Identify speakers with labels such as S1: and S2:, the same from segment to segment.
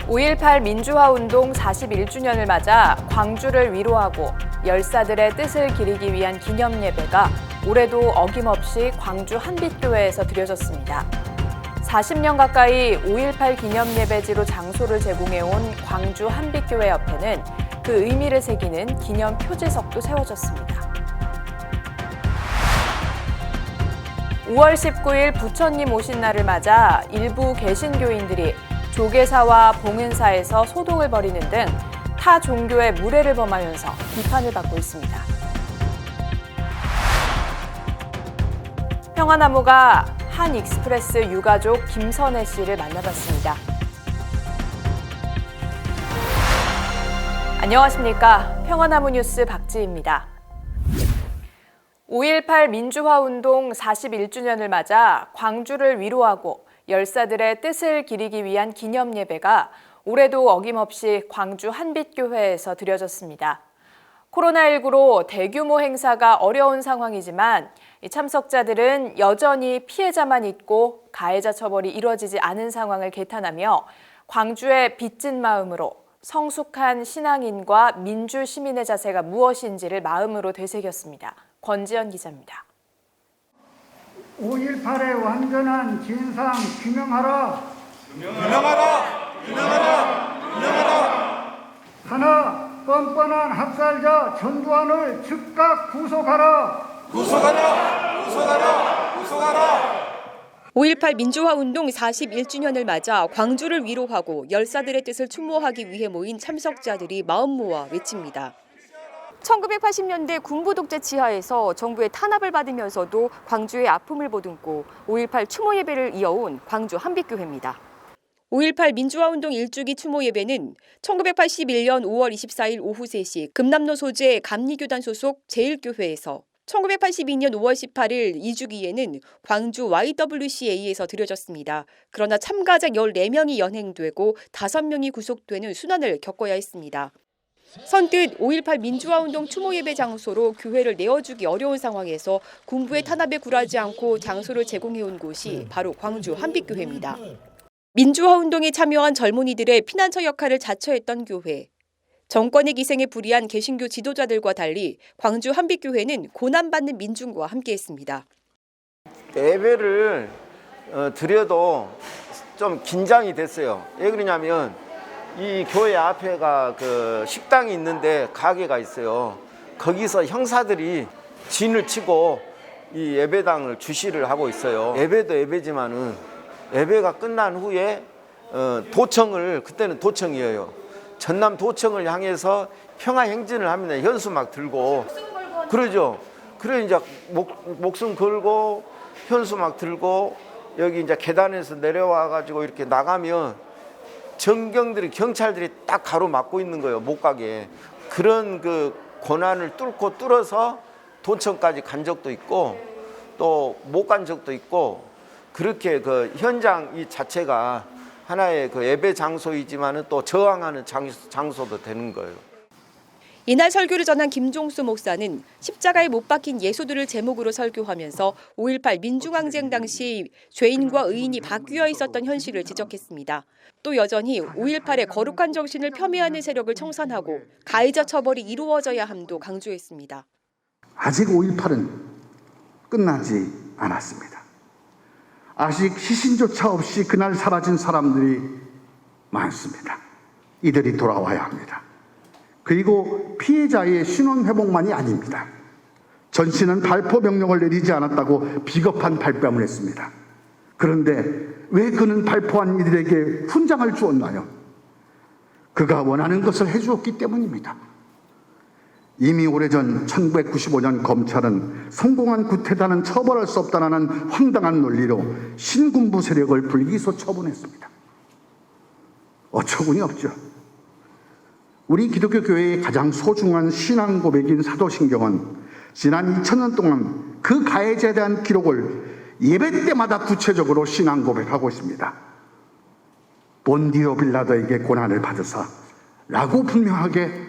S1: 5.18 민주화운동 41주년을 맞아 광주를 위로하고 열사들의 뜻을 기리기 위한 기념예배가 올해도 어김없이 광주 한빛교회에서 드려졌습니다. 40년 가까이 5.18 기념예배지로 장소를 제공해온 광주 한빛교회 옆에는 그 의미를 새기는 기념 표지석도 세워졌습니다. 5월 19일 부처님 오신 날을 맞아 일부 개신교인들이 조계사와 봉은사에서 소동을 벌이는 등 타 종교의 무례를 범하면서 비판을 받고 있습니다. 평화나무가 한 익스프레스 유가족 김선혜 씨를 만나봤습니다. 안녕하십니까. 평화나무 뉴스 박지희입니다. 5.18 민주화운동 41주년을 맞아 광주를 위로하고 열사들의 뜻을 기리기 위한 기념예배가 올해도 어김없이 광주 한빛교회에서 드려졌습니다. 코로나19로 대규모 행사가 어려운 상황이지만 참석자들은 여전히 피해자만 있고 가해자 처벌이 이뤄지지 않은 상황을 개탄하며 광주의 빚진 마음으로 성숙한 신앙인과 민주 시민의 자세가 무엇인지를 마음으로 되새겼습니다. 권지연 기자입니다.
S2: 5.18의 완전한 진상 규명하라.
S3: 규명하라. 규명하라. 규명하라.
S2: 하나, 뻔뻔한 학살자 전두환을 즉각 구속하라.
S3: 구속하라. 구속하라. 구속하라.
S4: 5.18 민주화운동 41주년을 맞아 광주를 위로하고 열사들의 뜻을 추모하기 위해 모인 참석자들이 마음 모아 외칩니다. 1980년대 군부 독재 치하에서 정부의 탄압을 받으면서도 광주의 아픔을 보듬고 5.18 추모 예배를 이어온 광주 한빛교회입니다. 5.18 민주화운동 1주기 추모 예배는 1981년 5월 24일 오후 3시 금남로 소재 감리교단 소속 제1교회에서 1982년 5월 18일 2주기에는 광주 YWCA에서 드려졌습니다. 그러나 참가자 14명이 연행되고 5명이 구속되는 순환을 겪어야 했습니다. 선뜻 5.18 민주화운동 추모예배 장소로 교회를 내어주기 어려운 상황에서 군부의 탄압에 굴하지 않고 장소를 제공해온 곳이 바로 광주 한빛교회입니다. 민주화운동에 참여한 젊은이들의 피난처 역할을 자처했던 교회. 정권의 기생에 불이한 개신교 지도자들과 달리 광주 한빛교회는 고난받는 민중과 함께했습니다.
S5: 예배를 드려도 좀 긴장이 됐어요. 왜 그러냐면 이 교회 앞에가 그 식당이 있는데 가게가 있어요. 거기서 형사들이 진을 치고 이 예배당을 주시를 하고 있어요. 예배도 예배지만은 예배가 끝난 후에 도청을, 그때는 도청이에요. 전남 도청을 향해서 평화 행진을 합니다. 현수 막 들고. 그러죠. 그래 이제 목숨 걸고 현수 막 들고 여기 이제 계단에서 내려와 가지고 이렇게 나가면 정경들이, 경찰들이 딱 가로막고 있는 거예요. 못 가게. 그런 그 고난을 뚫어서 도청까지 간 적도 있고 또 못 간 적도 있고, 그렇게 그 현장 이 자체가 하나의 그 예배 장소이지만은 또 저항하는 장소도 되는 거예요.
S4: 이날 설교를 전한 김종수 목사는 십자가에 못 박힌 예수들을 제목으로 설교하면서 5.18 민중항쟁 당시 죄인과 의인이 바뀌어 있었던 현실을 지적했습니다. 또 여전히 5.18의 거룩한 정신을 폄훼하는 세력을 청산하고 가해자 처벌이 이루어져야 함도 강조했습니다.
S6: 아직 5.18은 끝나지 않았습니다. 아직 시신조차 없이 그날 사라진 사람들이 많습니다. 이들이 돌아와야 합니다. 그리고 피해자의 신원 회복만이 아닙니다. 전씨는 발포 명령을 내리지 않았다고 비겁한 발뺌을 했습니다. 그런데 왜 그는 발포한 이들에게 훈장을 주었나요? 그가 원하는 것을 해주었기 때문입니다. 이미 오래전 1995년 검찰은 성공한 구태다는 처벌할 수 없다는 황당한 논리로 신군부 세력을 불기소 처분했습니다. 어처구니 없죠. 우리 기독교 교회의 가장 소중한 신앙 고백인 사도신경은 지난 2000년 동안 그 가해자에 대한 기록을 예배 때마다 구체적으로 신앙 고백하고 있습니다. 본디오 빌라도에게 고난을 받으사 라고 분명하게.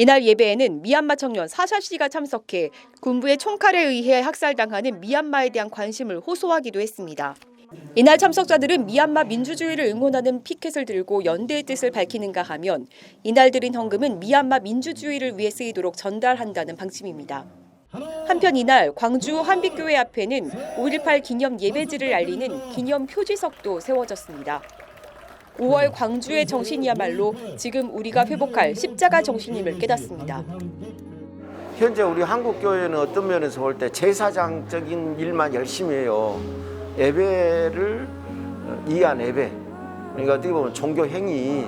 S4: 이날 예배에는 미얀마 청년 사샤 씨가 참석해 군부의 총칼에 의해 학살당하는 미얀마에 대한 관심을 호소하기도 했습니다. 이날 참석자들은 미얀마 민주주의를 응원하는 피켓을 들고 연대의 뜻을 밝히는가 하면 이날 드린 헌금은 미얀마 민주주의를 위해 쓰이도록 전달한다는 방침입니다. 한편 이날 광주 한빛교회 앞에는 5.18 기념 예배지를 알리는 기념 표지석도 세워졌습니다. 5월 광주의 정신이야말로 지금 우리가 회복할 십자가 정신임을 깨닫습니다.
S5: 현재 우리 한국교회는 어떤 면에서 볼 때 제사장적인 일만 열심히 해요. 예배를 이해한 예배. 그러니까 어떻게 보면 종교 행위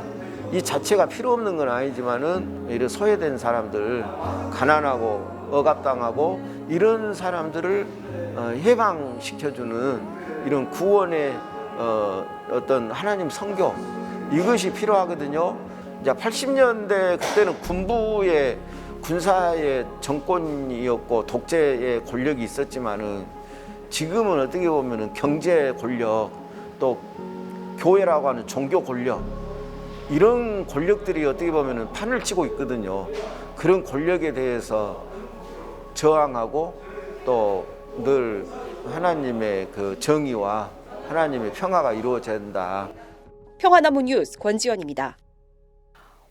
S5: 이 자체가 필요 없는 건 아니지만은 이런 소외된 사람들, 가난하고 억압당하고 이런 사람들을 해방시켜주는 이런 구원의 어떤 하나님 선교 이것이 필요하거든요. 이제 80년대 그때는 군부의 군사의 정권이었고 독재의 권력이 있었지만은 지금은 어떻게 보면은 경제 권력 또 교회라고 하는 종교 권력 이런 권력들이 어떻게 보면은 판을 치고 있거든요. 그런 권력에 대해서 저항하고 또 늘 하나님의 그 정의와 하나님의 평화가 이루어져야 된다.
S4: 평화나무 뉴스 권지연입니다.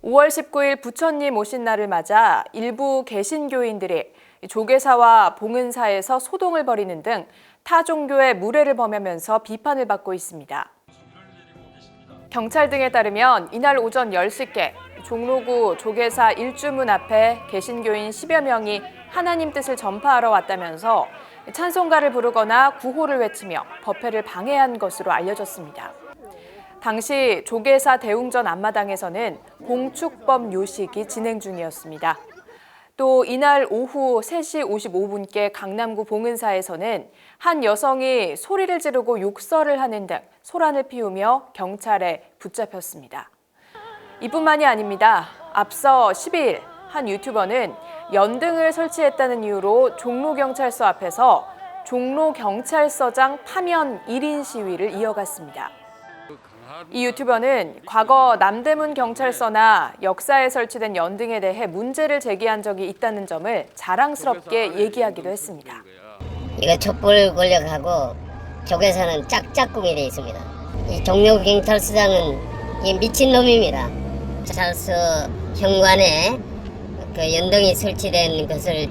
S1: 5월 19일 부처님 오신 날을 맞아 일부 개신교인들이 조계사와 봉은사에서 소동을 벌이는 등 타 종교의 무례를 범하면서 비판을 받고 있습니다. 경찰 등에 따르면 이날 오전 10시께 종로구 조계사 일주문 앞에 개신교인 10여 명이 하나님 뜻을 전파하러 왔다면서 찬송가를 부르거나 구호를 외치며 법회를 방해한 것으로 알려졌습니다. 당시 조계사 대웅전 앞마당에서는 공축법 요식이 진행 중이었습니다. 또 이날 오후 3시 55분께 강남구 봉은사에서는 한 여성이 소리를 지르고 욕설을 하는 등 소란을 피우며 경찰에 붙잡혔습니다. 이뿐만이 아닙니다. 앞서 12일 한 유튜버는 연등을 설치했다는 이유로 종로경찰서 앞에서 종로경찰서장 파면 1인 시위를 이어갔습니다. 이 유튜버는 과거 남대문 경찰서나 역사에 설치된 연등에 대해 문제를 제기한 적이 있다는 점을 자랑스럽게 얘기하기도 했습니다.
S7: 이거 촛불 권력하고 조계사는 짝짝꿍이 되어 있습니다. 이 종로경찰서장은 이 미친놈입니다. 경찰서 현관에 그 연등이 설치된 것을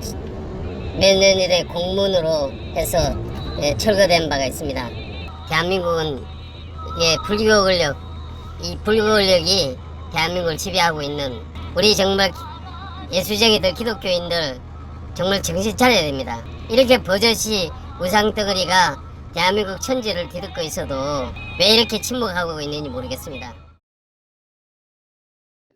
S7: 몇 년 전에 공문으로 해서 철거된 바가 있습니다. 대한민국은 불교 권력, 이 불교 권력이 대한민국을 지배하고 있는 우리 정말 예수쟁이들, 기독교인들 정말 정신 차려야 됩니다. 이렇게 버젓이 우상덩어리가 대한민국 천지를 뒤덮고 있어도 왜 이렇게 침묵하고 있는지 모르겠습니다.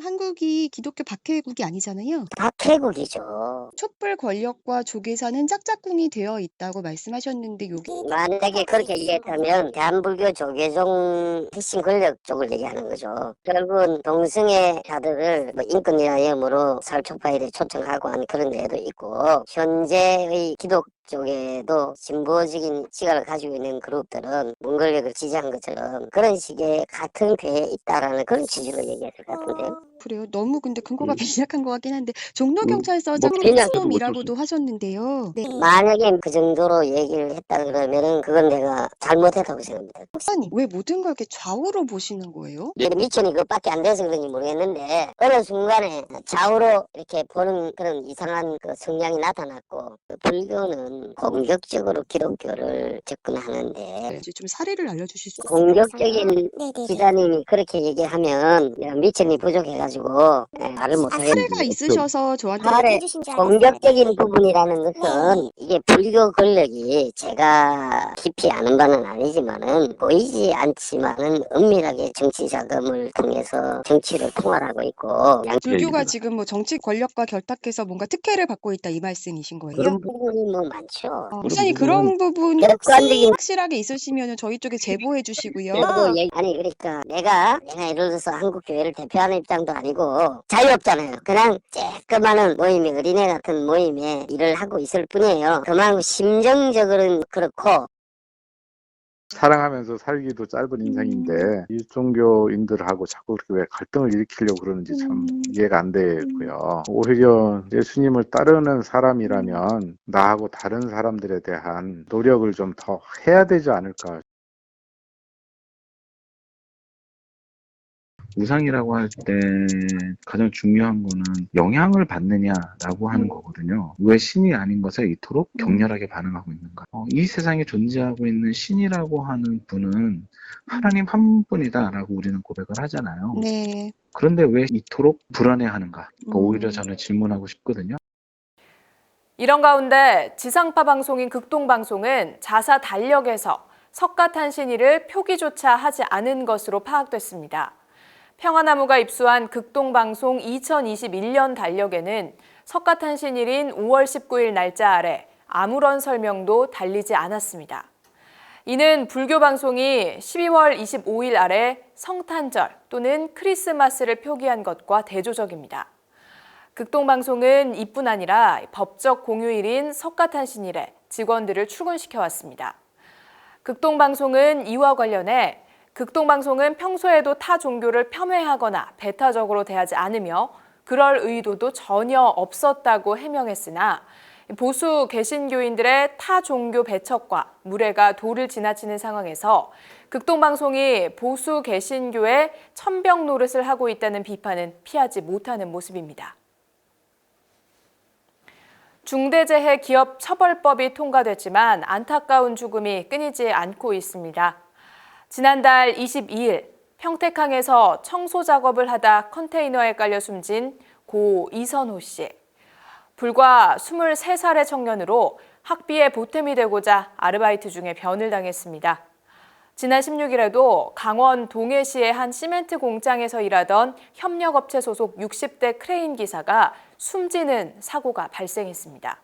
S8: 한국이 기독교 박해국이 아니잖아요.
S7: 박해국이죠.
S8: 촛불 권력과 조계사는 짝짝꿍이 되어 있다고 말씀하셨는데 여기
S7: 만약에 그렇게 얘기했다면 대한불교 조계종 핵심 권력 쪽을 얘기하는 거죠. 결국은 동성애자들을 인권이나 여음으로 사회촉파에 초청하고 하는 그런 데도 있고 현재의 기독 쪽에도 진보적인 시각을 가지고 있는 그룹들은 문권력을 지지한 것처럼 그런 식의 같은 궤에 있다라는 그런 취지로 얘기했을 것 같은데요.
S8: 그래요. 너무 근데 근거가 빈약한 것 같긴 한데 종로경찰서장
S7: 빈약해도
S8: 미친놈이라고도 하셨는데요. 네.
S7: 만약에 그 정도로 얘기를 했다 그러면은 그건 내가 잘못했다고 생각합니다.
S8: 목사님 왜 모든 걸 이렇게 좌우로 보시는 거예요?
S7: 미천이 그것밖에 안 돼서 그런지 모르겠는데 어느 순간에 좌우로 이렇게 보는 그런 이상한 그 성향이 나타났고 불교는 공격적으로 기독교를 접근하는데
S8: 이제 좀 사례를 알려주실 수 있어요?
S7: 공격적인 기자님이 그렇게 얘기하면 미천이 부족해가지고 말을 못하겠는데
S8: 사례가 있으셔서 저한테
S7: 사례 공격적인 부분이라는 것은 이게 불교 권력이 제가 깊이 아는 바는 아니지만은 보이지 않지만은 은밀하게 정치 자금을 통해서 정치를 통할하고 있고
S8: 불교가 지금 뭐 정치 권력과 결탁해서 뭔가 특혜를 받고 있다 이 말씀이신 거예요?
S7: 그런 부분이 뭐 많죠.
S8: 목사님 그런 부분
S7: 객관적인
S8: 확실하게 있으시면 저희 쪽에 제보해 주시고요.
S7: 아니 그러니까 내가 예를 들어서 한국 교회를 대표하는 입장도 아니고 자유롭잖아요. 그냥 쬐끄마한 모임이 어린애 같은 모임에 일을 하고 있을 뿐이에요. 그만큼 심정적으로는 그렇고
S9: 사랑하면서 살기도 짧은 인생인데 일종교인들하고 자꾸 그렇게 왜 갈등을 일으키려고 그러는지 참 이해가 안 되고요. 오히려 예수님을 따르는 사람이라면 나하고 다른 사람들에 대한 노력을 좀 더 해야 되지 않을까. 우상이라고 할 때 가장 중요한 거는 영향을 받느냐라고 하는 거거든요. 왜 신이 아닌 것에 이토록 격렬하게 반응하고 있는가? 이 세상에 존재하고 있는 신이라고 하는 분은 하나님 한 분이다라고 우리는 고백을 하잖아요.
S8: 네.
S9: 그런데 왜 이토록 불안해하는가? 오히려 저는 질문하고 싶거든요.
S1: 이런 가운데 지상파 방송인 극동방송은 자사 달력에서 석가탄신일을 표기조차 하지 않은 것으로 파악됐습니다. 평화나무가 입수한 극동방송 2021년 달력에는 석가탄신일인 5월 19일 날짜 아래 아무런 설명도 달리지 않았습니다. 이는 불교 방송이 12월 25일 아래 성탄절 또는 크리스마스를 표기한 것과 대조적입니다. 극동방송은 이뿐 아니라 법적 공휴일인 석가탄신일에 직원들을 출근시켜왔습니다. 극동방송은 이와 관련해 극동방송은 평소에도 타 종교를 폄훼하거나 배타적으로 대하지 않으며 그럴 의도도 전혀 없었다고 해명했으나 보수 개신교인들의 타 종교 배척과 무례가 도를 지나치는 상황에서 극동방송이 보수 개신교의 천병 노릇을 하고 있다는 비판은 피하지 못하는 모습입니다. 중대재해기업처벌법이 통과됐지만 안타까운 죽음이 끊이지 않고 있습니다. 지난달 22일 평택항에서 청소 작업을 하다 컨테이너에 깔려 숨진 고 이선호 씨. 불과 23살의 청년으로 학비에 보탬이 되고자 아르바이트 중에 변을 당했습니다. 지난 16일에도 강원 동해시의 한 시멘트 공장에서 일하던 협력업체 소속 60대 크레인 기사가 숨지는 사고가 발생했습니다.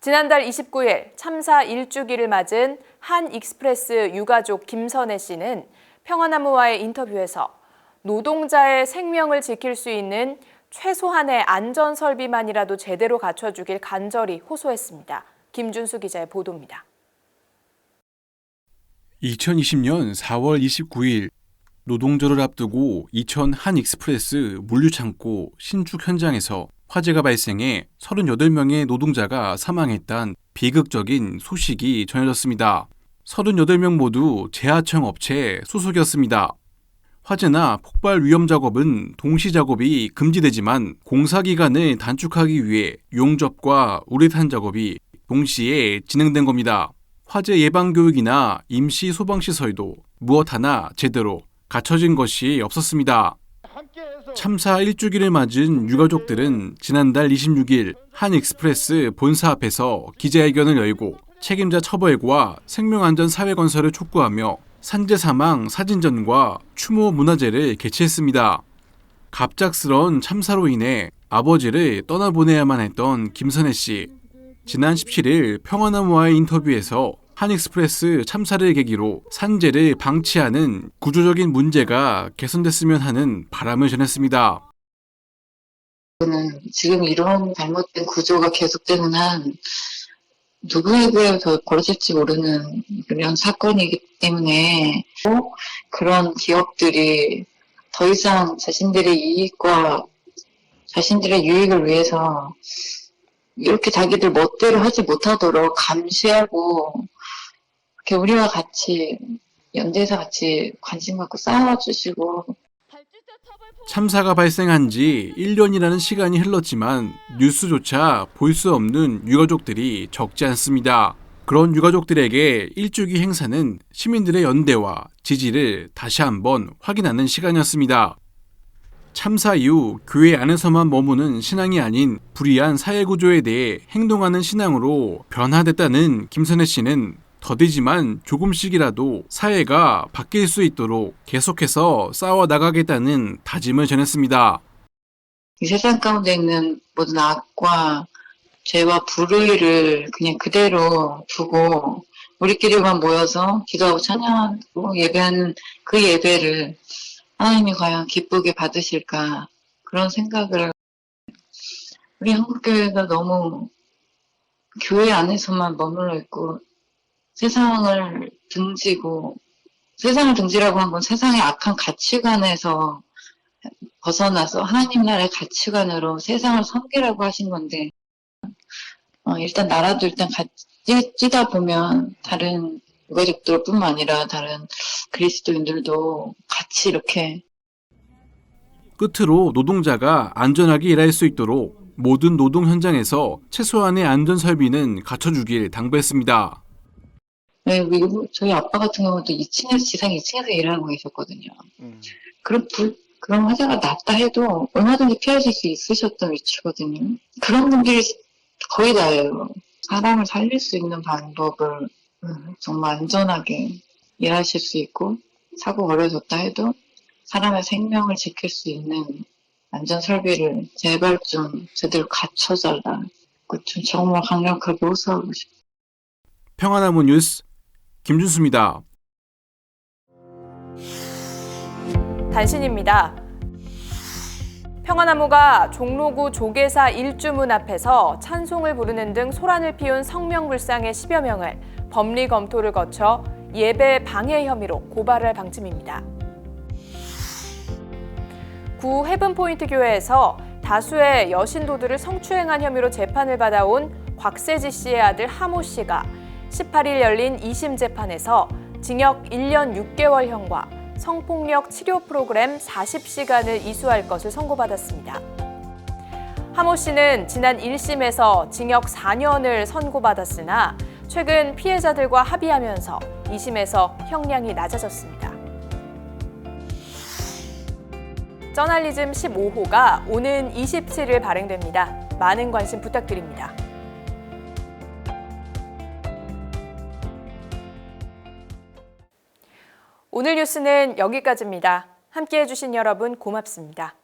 S1: 지난달 29일 참사 1주기를 맞은 한 익스프레스 유가족 김선혜 씨는 평화나무와의 인터뷰에서 노동자의 생명을 지킬 수 있는 최소한의 안전설비만이라도 제대로 갖춰주길 간절히 호소했습니다. 김준수 기자의 보도입니다.
S10: 2020년 4월 29일 노동절을 앞두고 이천 한 익스프레스 물류창고 신축 현장에서 화재가 발생해 38명의 노동자가 사망했다는 비극적인 소식이 전해졌습니다. 38명 모두 제하청 업체 소속이었습니다. 화재나 폭발 위험 작업은 동시 작업이 금지되지만 공사 기간을 단축하기 위해 용접과 우레탄 작업이 동시에 진행된 겁니다. 화재 예방 교육이나 임시 소방시설도 무엇 하나 제대로 갖춰진 것이 없었습니다. 참사 1주기를 맞은 유가족들은 지난달 26일 한 익스프레스 본사 앞에서 기자회견을 열고 책임자 처벌과 생명안전 사회 건설을 촉구하며 산재 사망 사진전과 추모 문화제를 개최했습니다. 갑작스런 참사로 인해 아버지를 떠나보내야만 했던 김선혜 씨. 지난 17일 평화나무와의 인터뷰에서 한익스프레스 참사를 계기로 산재를 방치하는 구조적인 문제가 개선됐으면 하는 바람을 전했습니다.
S11: 지금 이런 잘못된 구조가 계속되는 한 누구에게 더 벌어질지 모르는 그런 사건이기 때문에 그런 기업들이 더 이상 자신들의 이익과 자신들의 유익을 위해서 이렇게 자기들 멋대로 하지 못하도록 감시하고 이렇게 우리와 같이 연대해서 같이 관심 갖고 싸워주시고.
S10: 참사가 발생한 지 1년이라는 시간이 흘렀지만 뉴스조차 볼 수 없는 유가족들이 적지 않습니다. 그런 유가족들에게 1주기 행사는 시민들의 연대와 지지를 다시 한번 확인하는 시간이었습니다. 참사 이후 교회 안에서만 머무는 신앙이 아닌 불이한 사회구조에 대해 행동하는 신앙으로 변화됐다는 김선혜 씨는 더디지만 조금씩이라도 사회가 바뀔 수 있도록 계속해서 싸워나가겠다는 다짐을 전했습니다.
S11: 이 세상 가운데 있는 모든 악과 죄와 불의를 그냥 그대로 두고 우리끼리만 모여서 기도하고 찬양하고 예배하는 그 예배를 하나님이 과연 기쁘게 받으실까 그런 생각을. 우리 한국교회가 너무 교회 안에서만 머물러 있고 세상을 등지라고 한 건 세상의 악한 가치관에서 벗어나서 하나님 나라의 가치관으로 세상을 섬기라고 하신 건데 일단 나라도 일단 같이 찌다 보면 다른 유가족들뿐만 아니라 다른 그리스도인들도 같이 이렇게
S10: 끝으로 노동자가 안전하게 일할 수 있도록 모든 노동 현장에서 최소한의 안전 설비는 갖춰주길 당부했습니다.
S11: 네, 저희 아빠 같은 경우도 2층에서 지상 2층에서 일하고 계셨거든요. 그런 화재가 났다 해도 얼마든지 피하실 수 있으셨던 위치거든요. 그런 분들이 거의 다예요. 사람을 살릴 수 있는 방법을 정말 안전하게 일하실 수 있고, 사고 벌어졌다 해도 사람의 생명을 지킬 수 있는 안전 설비를 제발 좀 제대로 갖춰달라. 좀 정말 강력하게 호소하고 싶어요.
S10: 평화나무 뉴스 김준수입니다.
S1: 단신입니다. 평화나무가 종로구 조계사 일주문 앞에서 찬송을 부르는 등 소란을 피운 성명불상의 10여 명을 법리 검토를 거쳐 예배 방해 혐의로 고발할 방침입니다. 구 헤븐포인트 교회에서 다수의 여신도들을 성추행한 혐의로 재판을 받아온 곽세지 씨의 아들 하모 씨가 18일 열린 2심 재판에서 징역 1년 6개월형과 성폭력 치료 프로그램 40시간을 이수할 것을 선고받았습니다. 하모 씨는 지난 1심에서 징역 4년을 선고받았으나 최근 피해자들과 합의하면서 2심에서 형량이 낮아졌습니다. 저널리즘 15호가 오는 27일 발행됩니다. 많은 관심 부탁드립니다. 오늘 뉴스는 여기까지입니다. 함께해 주신 여러분 고맙습니다.